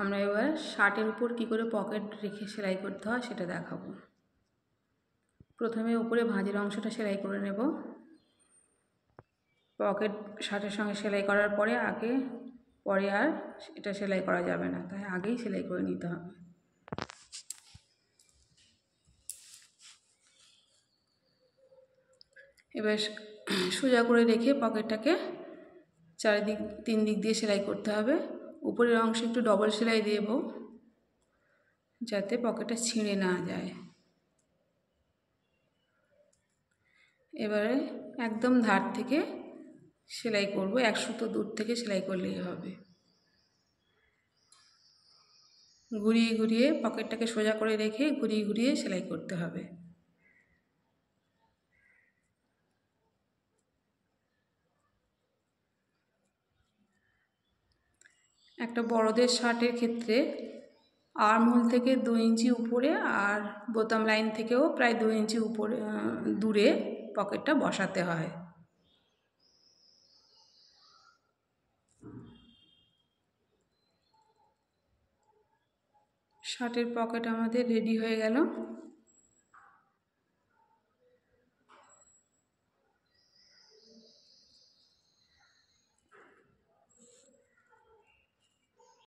আমরা এবার শার্টের উপর কী করে পকেট রেখে সেলাই করতে হয় সেটা দেখাবো। প্রথমে উপরে ভাঁজের অংশটা সেলাই করে নেব। পকেট শার্টের সঙ্গে সেলাই করার পরে পরে আর এটা সেলাই করা যাবে না, তাই আগেই সেলাই করে নিতে হবে। এবার সোজা করে রেখে পকেটটাকে চারিদিক 3 দিক দিয়ে সেলাই করতে হবে। উপরের অংশে একটু ডবল সেলাই দেব যাতে পকেটটা ছিঁড়ে না যায়। এবারে একদম ধার থেকে সেলাই করব, 1 সুতো দূর থেকে সেলাই করলেই হবে। ঘুরিয়ে ঘুরিয়ে পকেটটাকে সোজা করে রেখে ঘুরিয়ে ঘুরিয়ে সেলাই করতে হবে। একটা বড়দের শার্টের ক্ষেত্রে আর্মহোল থেকে 2 ইঞ্চি উপরে আর বোতাম লাইন থেকেও প্রায় 2 ইঞ্চি উপরে দূরে পকেটটা বসাতে হয়। শার্টের পকেট আমাদের রেডি হয়ে গেল।